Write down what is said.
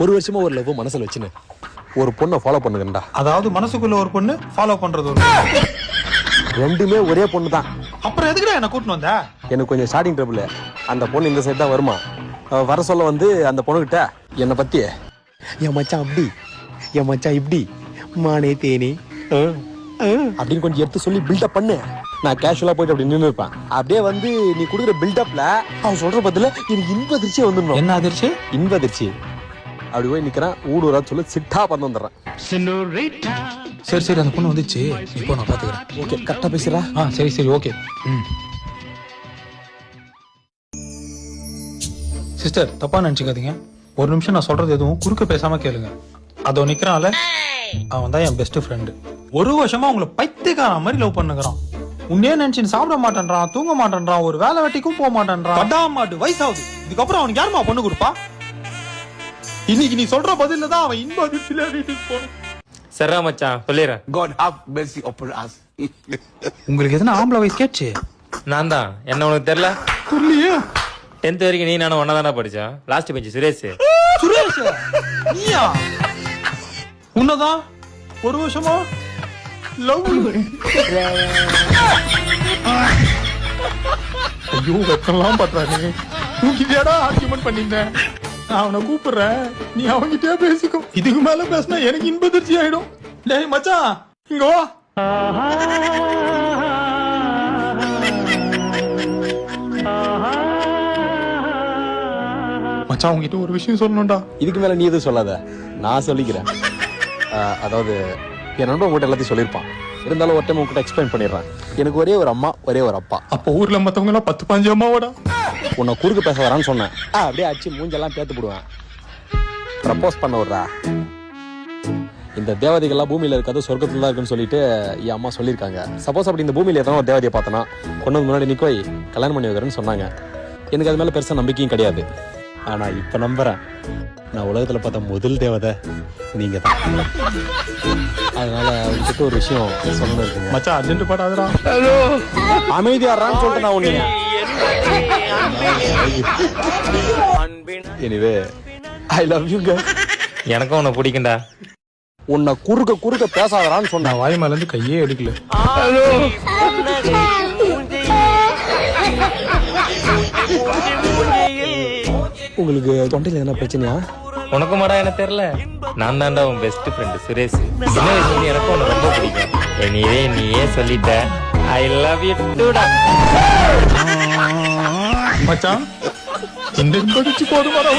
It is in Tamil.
ஒரு வருஷமா ஒரு லவ் மனசுல வச்சுன்னு ஒரு பொண்ணை ஃபாலோ பண்ணுங்கடா. அதாவது மனசுக்குள்ள ஒரு பொண்ணு ஃபாலோ பண்றது ஒரு ரெண்டுமே ஒரே பொண்ணு தான். அப்புறம் எதுக்குடா என்ன கூட்டின்னு வந்த? எனக்கு கொஞ்சம் ஸ்டார்டிங் ட்ரபிள். அந்த பொண்ணு இந்த சைடு தான் வருமா. வர சொல்ல வந்து அந்த பொண்ணுகிட்ட என்னை பத்தி என் மச்சான் அப்படி என் மச்சான் இப்படி மானே தேனி அப்படின்னு கொஞ்சம் எடுத்து சொல்லி பில்டப் பண்ணு. நான் கேஷுவலா போயிட்டு அப்படி நின்று இருப்பேன். அப்படியே வந்து நீ கொடுக்குற பில்டப்ல அவன் சொல்ற பதில எனக்கு இன்ப அதிர்ச்சியே வந்துடணும். என்ன அதிர்ச்சி? இன்ப அதிர்ச்சி. அப்படி போய் நிக்கிறேன், ஊடுறா சொல்லி சிட்டா பண்ண வந்துடுறேன். சரி சரி, அந்த பொண்ணு வந்துச்சு, இப்போ நான் பாத்துக்கிறேன். ஓகே, கரெக்டா பேசுறா? சரி சரி, ஓகே. சிஸ்டர், தப்பா நினைச்சுக்காதீங்க. ஒரு நிமிஷம் நான் சொல்றது எதுவும் குறுக்க பேசாம கேளுங்க. அதோ நிக்கிறான்ல, அவன் தான் என் பெஸ்ட் ஃப்ரெண்டு. ஒரு வருஷமா உங்களை பைத்தியக்கார மாதிரி லவ் பண்ணுகிறான். உன்னே நினைச்சு சாப்பிட மாட்டேன்றான், தூங்க மாட்டேன்றான், ஒரு வேலை வெட்டிக்கும் போக மாட்டேன்றான். படாமாட்டு வயசாகுது. இதுக்கப்புறம் அவனுக்கு யாருமா பொண்ணு கொடுப்பா? இன்னைக்கு நீ சொல்ற பதில தான் அவன் இன்ப அதிர்ச்சியில வீட்டுக்கு போகணும். சரா மச்சான், சொல்லிடுறேன். God have mercy upon us. உங்களுக்கு எதுனா ஆம்பளை வயசு கேட்ச்சு? நான் தான். என்ன உனக்கு தெரியல? புரியலையே. 10th வரைக்கும் நீ நானும் ஒன்னா தானே படிச்சோம். Last bench Suresh. சுரேஷ் நீயா? உன்னதான் ஒரு வருஷமா லவ். ஐயோ, வெக்கலாம் பண்றானே. தூக்கிட்டியாடா ஆர்கியூமெண்ட் பண்ணிட்டேன். நான் அவனை கூப்பிடுறேன், நீ அவன்கிட்டயே பேசிக்கோ. இதுக்கு மேல பேசினா எனக்கு இன்ப அதிர்ச்சி ஆயிடும். டேய் மச்சான், இங்க வா. மச்சான், உங்ககிட்ட ஒரு விஷயம் சொல்லணும்டா. இதுக்கு மேல நீ எதுவும் சொல்லாத, நான் சொல்லிக்கிறேன். அதாவது என் நண்பன் உங்ககிட்ட எல்லாத்தையும் சொல்லியிருப்பான். இருந்தாலும் ஒரு டைம் உங்ககிட்ட எக்ஸ்பிளைன் பண்ணிடுறேன். எனக்கு ஒரே ஒரு அம்மா, ஒரே ஒரு அப்பா. அப்போ ஊர்ல மத்தவங்க எல்லாம் 10-15 அம்மாவோட உன்னை குறுக்கு பேச வரான்னு சொன்னேன். அப்படியே அடிச்சு மூஞ்செல்லாம் பேத்து போடுவேன். ப்ரப்போஸ் பண்ண விடுறா. இந்த தேவதைகள்லாம் பூமியில இருக்காது, சொர்க்கத்துல தான் இருக்குன்னு சொல்லிட்டு என் அம்மா சொல்லியிருக்காங்க. சப்போஸ் அப்படி இந்த பூமியில எத்தனை ஒரு தேவதையை பார்த்தனா கொண்டு வந்து முன்னாடி நிக்கோய் கல்யாணம் பண்ணி வைக்கிறேன்னு சொன்னாங்க. எனக்கு அது மேல பெருசா நம்பிக்கையும் கிடையாது. ஆனா இப்ப நம்புறேன், நான் உலகத்துல பார்த்த முதல் தேவதை நீங்க தான். அதனால உங்ககிட்ட ஒரு விஷயம் சொல்லணும் இருக்குங்க. மச்சான், அர்ஜென்ட் பாடாதடா. அமைதியாரான்னு சொல்லிட்டு நான் உன்னைய. Anyway, I love you girl. எனக்கும் உன்னை பிடிக்கும்டா. உன்னை குறுக்க பேசாதரான்னு சொன்ன. நான் வாய் மேல இருந்து கையே எடுக்கல. உங்களுக்கு தொண்டையில என்ன பிரச்சனையா? உனக்கு மாடா என்ன தெரியல? நான் தான்டா உன் பெஸ்ட் ஃப்ரெண்ட் சுரேஷ். சின்ன வயசுல எனக்கு உன்னை ரொம்ப பிடிக்கும். நீயே சொல்லிட்ட. ஐ லவ் யூ டூடா. மச்சான், இந்த போதுமாடா.